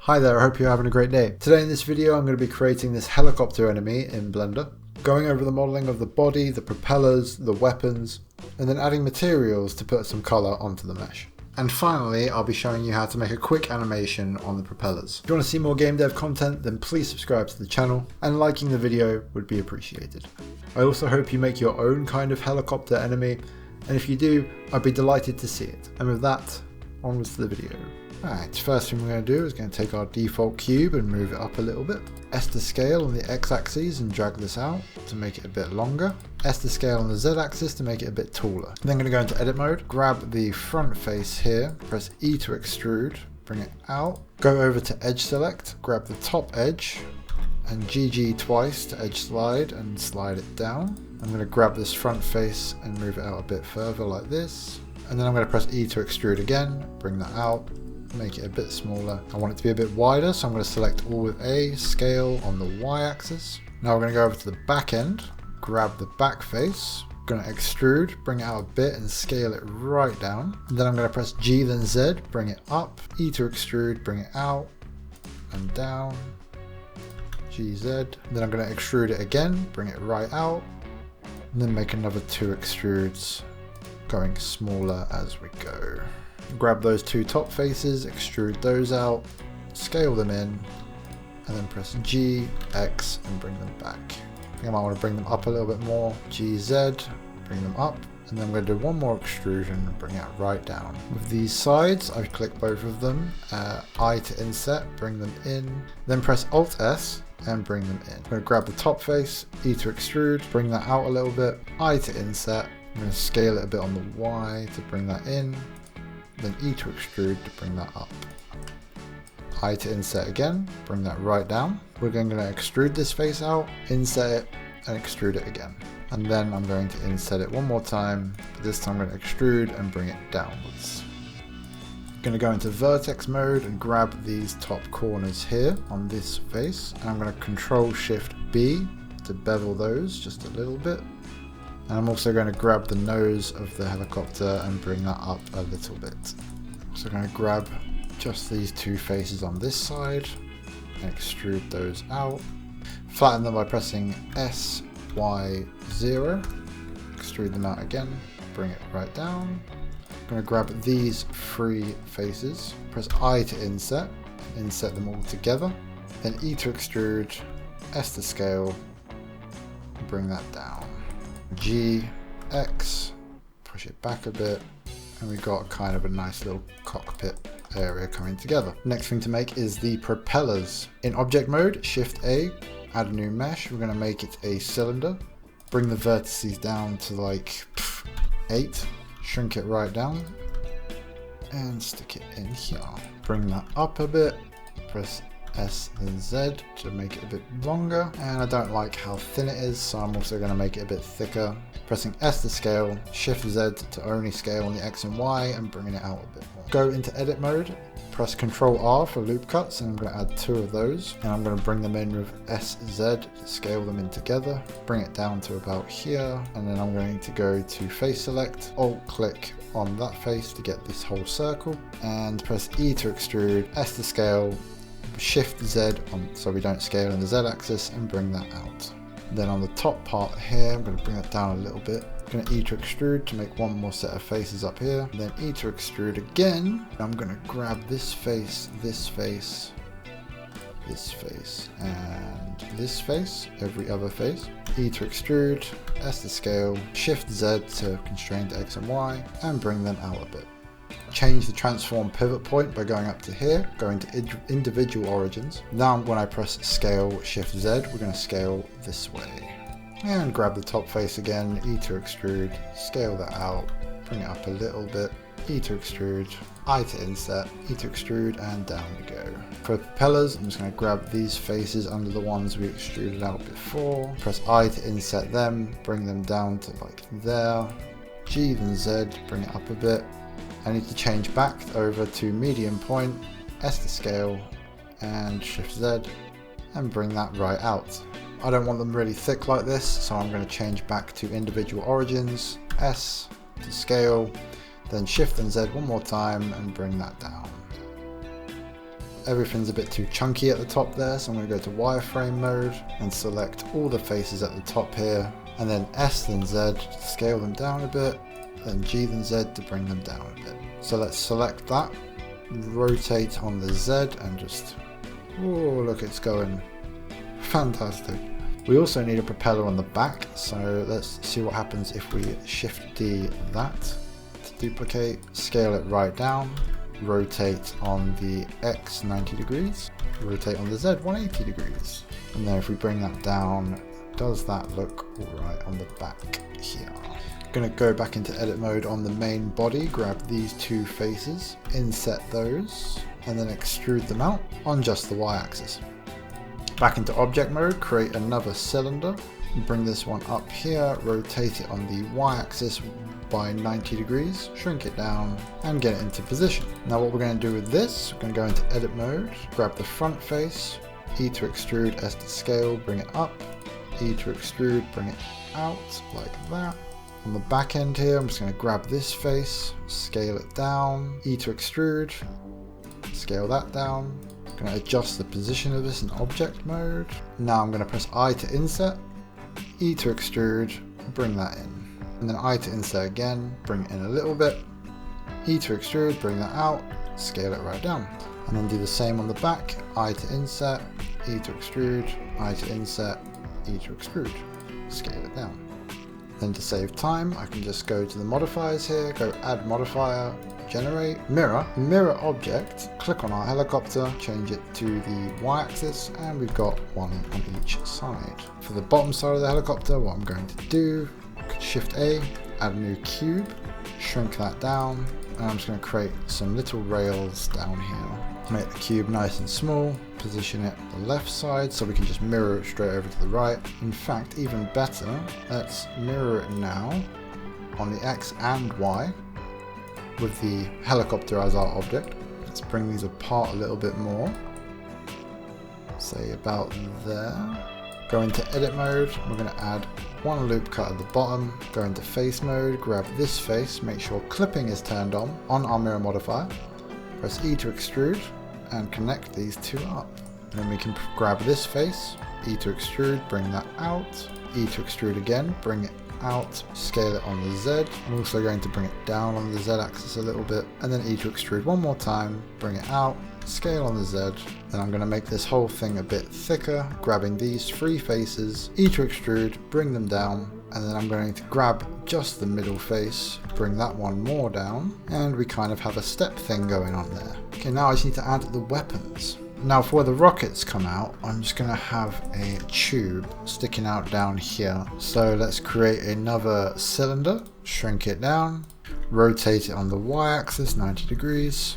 Hi there, I hope you're having a great day. Today in this video I'm going to be creating this helicopter enemy in Blender, going over the modelling of the body, the propellers, the weapons, and then adding materials to put some colour onto the mesh. And finally, I'll be showing you how to make a quick animation on the propellers. If you want to see more game dev content, then please subscribe to the channel, and liking the video would be appreciated. I also hope you make your own kind of helicopter enemy, and if you do, I'd be delighted to see it. And with that, onwards to the video. Alright, first thing we're going to do is going to take our default cube and move it up a little bit. S to scale on the x-axis and drag this out to make it a bit longer. S to scale on the z-axis to make it a bit taller. Then I'm going to go into edit mode, grab the front face here, press E to extrude, bring it out, go over to edge select, grab the top edge, and GG twice to edge slide and slide it down. I'm going to grab this front face and move it out a bit further like this. And then I'm going to press E to extrude again, bring that out, make it a bit smaller. I want it to be a bit wider, so I'm going to select all with A, scale on the y-axis. Now we're going to go over to the back end, grab the back face, going to extrude, bring it out a bit and scale it right down. And then I'm going to press G then Z, bring it up, E to extrude, bring it out and down, GZ. Then I'm going to extrude it again, bring it right out, and then make another 2 extrudes, going smaller as we go. Grab those 2 top faces, extrude those out, scale them in, and then press G, X, and bring them back. I think I might want to bring them up a little bit more. G, Z, bring them up, and then I'm going to do one more extrusion and bring it right down. With these sides, I've clicked both of them, I to inset, bring them in, then press Alt S and bring them in. I'm going to grab the top face, E to extrude, bring that out a little bit, I to inset, I'm going to scale it a bit on the Y to bring that in, then E to extrude to bring that up. I to inset again, bring that right down. We're then going to extrude this face out, inset it, and extrude it again. And then I'm going to inset it one more time. This time I'm going to extrude and bring it downwards. I'm going to go into vertex mode and grab these top corners here on this face. And I'm going to Control Shift B to bevel those just a little bit. And I'm also going to grab the nose of the helicopter and bring that up a little bit. So I'm going to grab just these 2 faces on this side and extrude those out. Flatten them by pressing S, Y, 0. Extrude them out again, bring it right down. I'm going to grab these 3 faces, press I to inset them all together. Then E to extrude, S to scale, bring that down. G, X, push it back a bit, and we've got kind of a nice little cockpit area coming together. Next thing to make is the propellers. In object mode, Shift A, add a new mesh. We're going to make it a cylinder. Bring the vertices down to like 8, shrink it right down, and stick it in here. Bring that up a bit, press S and Z to make it a bit longer, and I don't like how thin it is, so I'm also going to make it a bit thicker. Pressing S to scale, Shift Z to only scale on the X and Y and bringing it out a bit more. Go into edit mode, press Ctrl R for loop cuts, and I'm going to add 2 of those, and I'm going to bring them in with SZ to scale them in together, bring it down to about here, and then I'm going to go to face select, alt click on that face to get this whole circle, and press E to extrude, S to scale, Shift Z so we don't scale in the Z axis and bring that out. Then on the top part here, I'm going to bring that down a little bit. I'm going to E to extrude to make one more set of faces up here. Then E to extrude again. I'm going to grab this face, this face, this face, and this face, every other face. E to extrude, S to scale, Shift Z to constrain to X and Y, and bring them out a bit. Change the transform pivot point by going up to here, going to individual origins. Now when I press scale Shift Z, we're going to scale this way. And grab the top face again, E to extrude, scale that out, bring it up a little bit, E to extrude, I to inset, E to extrude, and down we go. For propellers, I'm just going to grab these faces under the ones we extruded out before, press I to inset them, bring them down to like there, G then Z, bring it up a bit. I need to change back over to medium point, S to scale, and Shift Z, and bring that right out. I don't want them really thick like this, so I'm going to change back to individual origins, S to scale, then Shift and Z one more time and bring that down. everything's a bit too chunky at the top there, so I'm going to go to wireframe mode and select all the faces at the top here, and then S then Z to scale them down a bit, then G then Z to bring them down a bit. So let's select that, rotate on the Z and just, oh look, it's going fantastic. We also need a propeller on the back, so let's see what happens if we Shift D that to duplicate, scale it right down, rotate on the X 90 degrees, rotate on the Z 180 degrees. And then if we bring that down, does that look alright on the back here? Gonna go back into edit mode on the main body, grab these two faces, inset those, and then extrude them out on just the Y-axis. Back into object mode, create another cylinder, bring this one up here, rotate it on the Y-axis by 90 degrees, shrink it down, and get it into position. Now what we're going to do with this, we're going to go into edit mode, grab the front face, E to extrude, S to scale, bring it up, E to extrude, bring it out, like that. On the back end here, I'm just going to grab this face, scale it down, E to extrude, scale that down. I'm going to adjust the position of this in object mode. Now I'm going to press I to inset, E to extrude, bring that in. And then I to insert again, bring it in a little bit, E to extrude, bring that out, scale it right down. And then do the same on the back, I to insert, E to extrude, I to insert, E to extrude, scale it down. Then to save time, I can just go to the modifiers here, go add modifier, generate, mirror object, click on our helicopter, change it to the Y-axis, and we've got one on each side. For the bottom side of the helicopter, what I'm going to do, Shift A, add a new cube, shrink that down, and I'm just going to create some little rails down here. Make the cube nice and small, position it on the left side so we can just mirror it straight over to the right. In fact, even better, let's mirror it now on the X and Y with the helicopter as our object. Let's bring these apart a little bit more, say about there. Go into edit mode, we're going to add one loop cut at the bottom, go into face mode, grab this face, make sure clipping is turned on our mirror modifier, press E to extrude and connect these two up. And then we can grab this face, E to extrude, bring that out, E to extrude again, bring it out, scale it on the Z. I'm also going to bring it down on the Z axis a little bit, and then E to extrude one more time, bring it out, scale on the Z. Then I'm going to make this whole thing a bit thicker, grabbing these three faces, E to extrude, bring them down, and then I'm going to grab just the middle face, bring that one more down, and we kind of have a step thing going on there. Okay, now I just need to add the weapons. Now for where the rockets come out, I'm just going to have a tube sticking out down here. So let's create another cylinder, shrink it down, rotate it on the Y-axis 90 degrees,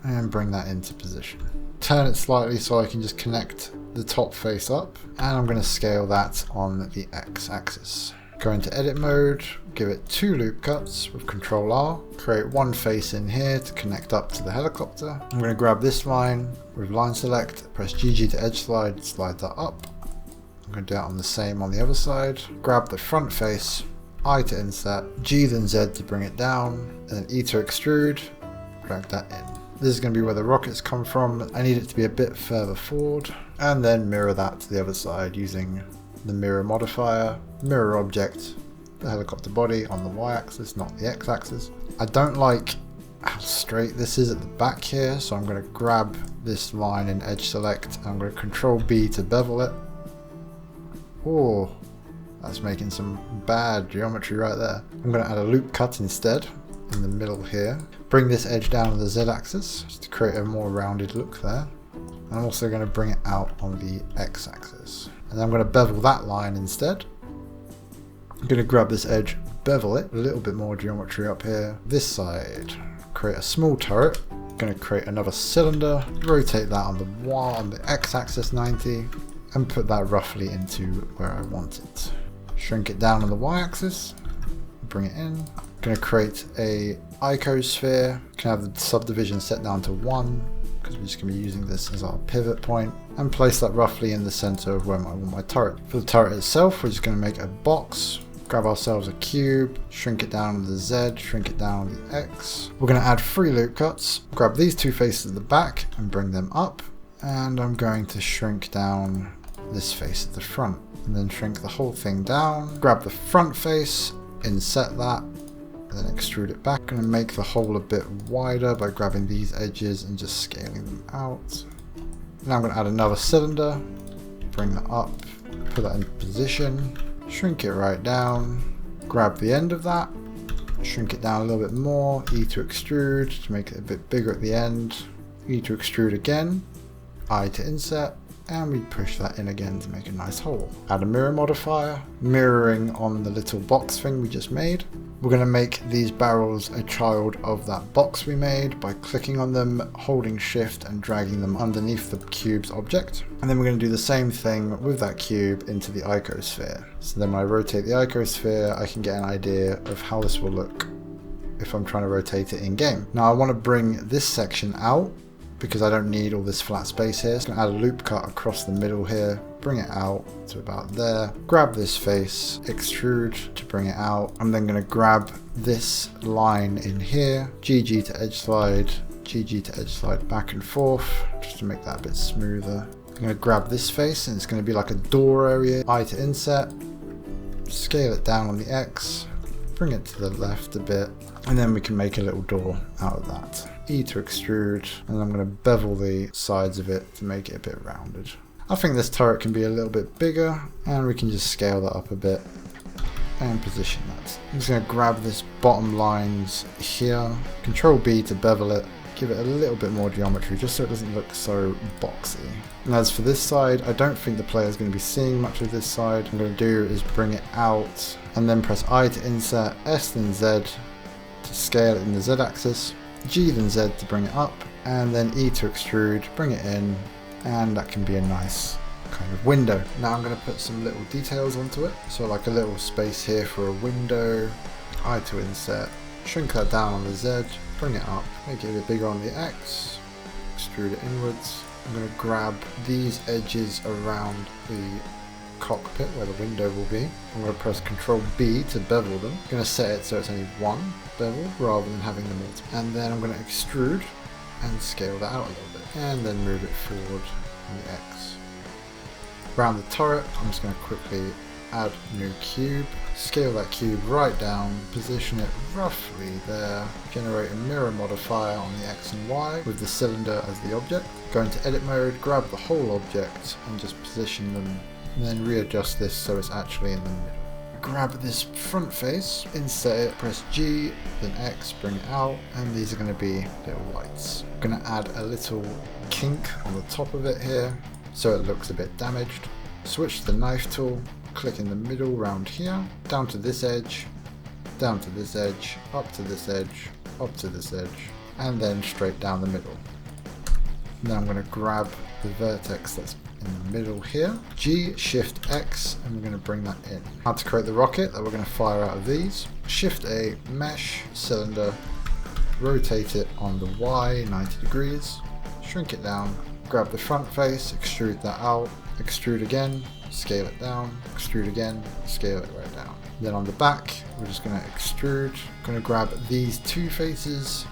and bring that into position. Turn it slightly so I can just connect the top face up, and I'm going to scale that on the X-axis. Go into edit mode, give it 2 loop cuts with Ctrl R, create one face in here to connect up to the helicopter. I'm going to grab this line with line select, press GG to edge slide, slide that up. I'm going to do that on the same on the other side. Grab the front face, I to insert, G then Z to bring it down, and then E to extrude, drag that in. This is going to be where the rockets come from. I need it to be a bit further forward, and then mirror that to the other side using the mirror modifier, mirror object, the helicopter body on the Y-axis, not the X-axis. I don't like how straight this is at the back here, so I'm going to grab this line in edge select, and I'm going to Control B to bevel it. Oh, that's making some bad geometry right there. I'm going to add a loop cut instead in the middle here. Bring this edge down on the Z-axis just to create a more rounded look there. I'm also going to bring it out on the X-axis. And then I'm going to bevel that line instead. I'm going to grab this edge, bevel it, a little bit more geometry up here. This side, create a small turret. I'm going to create another cylinder, rotate that on the Y, on the X-axis 90, and put that roughly into where I want it. Shrink it down on the Y-axis, bring it in. I'm going to create a icosphere. Can have the subdivision set down to 1. Because we're just going to be using this as our pivot point, and place that roughly in the center of where I want my turret. For the turret itself, we're just going to make a box, grab ourselves a cube, shrink it down on the Z, shrink it down on the X. We're going to add 3 loop cuts, grab these 2 faces at the back and bring them up, And I'm going to shrink down this face at the front. And then shrink the whole thing down. Grab the front face, inset that, and then extrude it back. I'm going to make the hole a bit wider by grabbing these edges and just scaling them out. Now I'm going to add another cylinder, bring that up, put that in position, shrink it right down, grab the end of that, shrink it down a little bit more, E to extrude to make it a bit bigger at the end, E to extrude again, I to inset, and we push that in again to make a nice hole. Add a mirror modifier, mirroring on the little box thing we just made. We're going to make these barrels a child of that box we made by clicking on them, holding shift and dragging them underneath the cube's object. And then we're going to do the same thing with that cube into the icosphere. So then when I rotate the icosphere, I can get an idea of how this will look if I'm trying to rotate it in game. Now I want to bring this section out because I don't need all this flat space here. So I'm going to add a loop cut across the middle here, bring it out to about there, grab this face, extrude to bring it out. I'm then going to grab this line in here, GG to edge slide, GG to edge slide back and forth, just to make that a bit smoother. I'm going to grab this face and it's going to be like a door area, I to inset, scale it down on the X, bring it to the left a bit, and then we can make a little door out of that. E to extrude, and I'm going to bevel the sides of it to make it a bit rounded. I think this turret can be a little bit bigger, and we can just scale that up a bit and position that. I'm just going to grab this bottom lines here, Control B to bevel it, give it a little bit more geometry just so it doesn't look so boxy. And as for this side, I don't think the player is going to be seeing much of this side. What I'm going to do is bring it out and then press I to insert, S then Z to scale it in the Z axis, G then Z to bring it up, and then E to extrude, bring it in, and that can be a nice kind of window. Now I'm going to put some little details onto it, so like a little space here for a window, I to insert, shrink that down on the Z, bring it up, make it a bit bigger on the X, extrude it inwards. I'm going to grab these edges around the cockpit where the window will be. I'm going to press Control B to bevel them. I'm going to set it so it's only one bevel rather than having them multiple. And then I'm going to extrude and scale that out a little bit. And then move it forward on the X. Around the turret, I'm just going to quickly add new cube, scale that cube right down, position it roughly there, generate a mirror modifier on the X and Y with the cylinder as the object. Go into edit mode, grab the whole object and just position them, and then readjust this so it's actually in the middle. Grab this front face, insert it, press G, then X, bring it out, and these are going to be little lights. I'm going to add a little kink on the top of it here so it looks a bit damaged. Switch to the knife tool, click in the middle round here, down to this edge, down to this edge, up to this edge, up to this edge, and then straight down the middle. Now I'm going to grab the vertex that's in the middle here, G, Shift X, and we're going to bring that in. Now to create the rocket that we're going to fire out of these, Shift A, mesh, cylinder, rotate it on the Y 90 degrees, shrink it down, grab the front face, extrude that out, extrude again, scale it down, extrude again, scale it right down. Then on the back, we're just going to extrude, going to grab these two faces,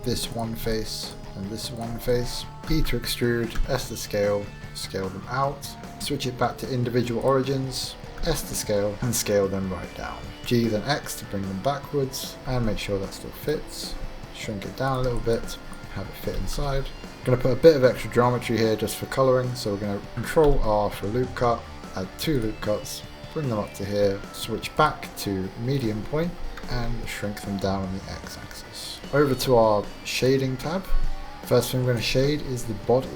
this one face, and this one face, E to extrude, S to scale, scale them out, switch it back to individual origins, S to scale, and scale them right down. G then X to bring them backwards, and make sure that still fits, shrink it down a little bit, have it fit inside. I'm going to put a bit of extra geometry here just for colouring, so we're going to Control R for a loop cut, add two loop cuts, bring them up to here, switch back to medium point, and shrink them down on the X axis. Over to our shading tab. First thing we're going to shade is the body.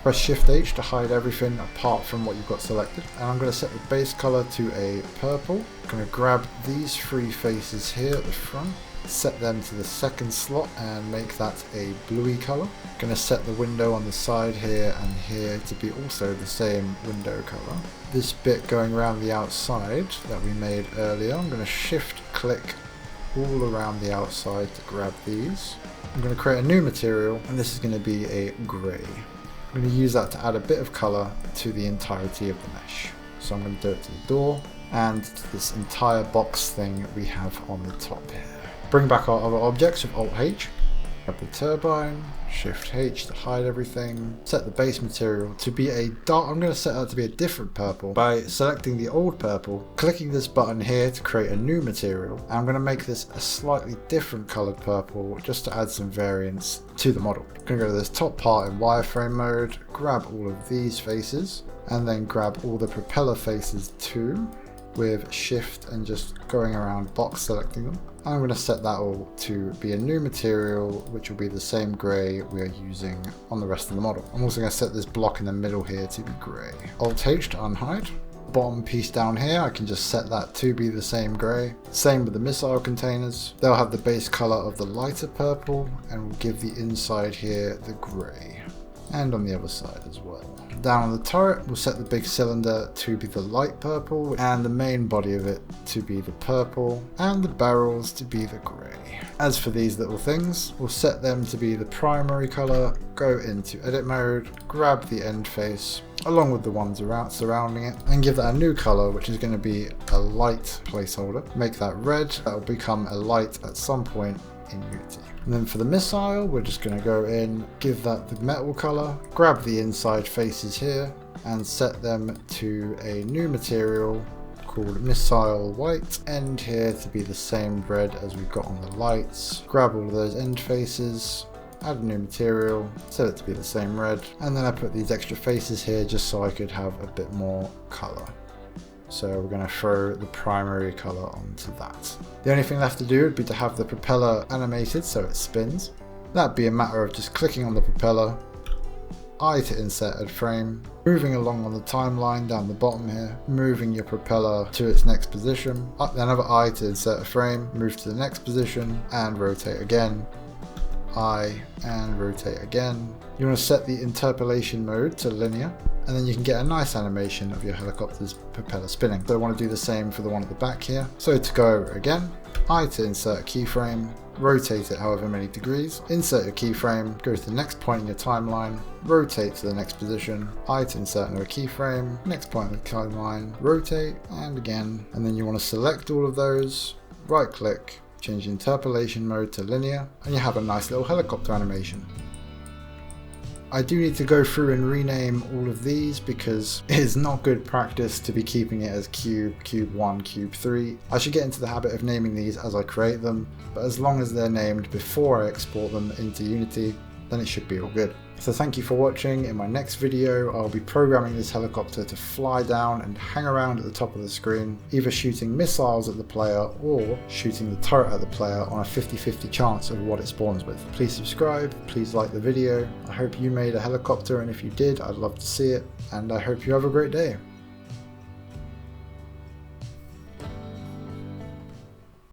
Press Shift H to hide everything apart from what you've got selected. And I'm going to set the base colour to a purple. I'm going to grab these three faces here at the front, set them to the second slot and make that a bluey colour. I'm going to set the window on the side here and here to be also the same window colour. This bit going around the outside that we made earlier, I'm going to Shift click all around the outside to grab these. I'm going to create a new material, and this is going to be a grey. I'm going to use that to add a bit of colour to the entirety of the mesh. So I'm going to do it to the door and to this entire box thing we have on the top here. Bring back our other objects with Alt H. Grab the turbine, Shift H to hide everything, set the base material to be a dark, I'm going to set that to be a different purple by selecting the old purple, clicking this button here to create a new material. I'm going to make this a slightly different coloured purple just to add some variance to the model. I'm going to go to this top part in wireframe mode, grab all of these faces, and then grab all the propeller faces too, with Shift and just going around box selecting them. I'm going to set that all to be a new material, which will be the same grey we are using on the rest of the model. I'm also going to set this block in the middle here to be grey. Alt H to unhide. Bottom piece down here, I can just set that to be the same grey. Same with the missile containers. They'll have the base colour of the lighter purple, and we'll give the inside here the grey. And on the other side as well. Down on the turret, we'll set the big cylinder to be the light purple, and the main body of it to be the purple, and the barrels to be the grey. As for these little things, we'll set them to be the primary colour, go into edit mode, grab the end face, along with the ones around surrounding it, and give that a new colour, which is going to be a light placeholder. Make that red, that will become a light at some point in Unity. And then for the missile, we're just going to go in, give that the metal color, grab the inside faces here, and set them to a new material called missile white. End here to be the same red as we've got on the lights. Grab all of those end faces, add a new material, set it to be the same red, and then I put these extra faces here just so I could have a bit more color. So we're going to throw the primary colour onto that. The only thing left to do would be to have the propeller animated so it spins. That'd be a matter of just clicking on the propeller, I to insert add frame, moving along on the timeline down the bottom here, moving your propeller to its next position, another I to insert a frame, move to the next position and rotate again, I and rotate again. You want to set the interpolation mode to linear, and then you can get a nice animation of your helicopter's propeller spinning. So I want to do the same for the one at the back here. So to go over again, I to insert a keyframe, rotate it however many degrees, insert your keyframe, go to the next point in your timeline, rotate to the next position, I to insert another keyframe, next point in the timeline, rotate, and again. And then you want to select all of those, right click, change the interpolation mode to linear, and you have a nice little helicopter animation. I do need to go through and rename all of these because it is not good practice to be keeping it as cube, cube 1, cube 3. I should get into the habit of naming these as I create them, but as long as they're named before I export them into Unity, then it should be all good. So thank you for watching. In my next video, I'll be programming this helicopter to fly down and hang around at the top of the screen, either shooting missiles at the player or shooting the turret at the player on a 50-50 chance of what it spawns with. Please subscribe, please like the video. I hope you made a helicopter, and if you did, I'd love to see it, and I hope you have a great day.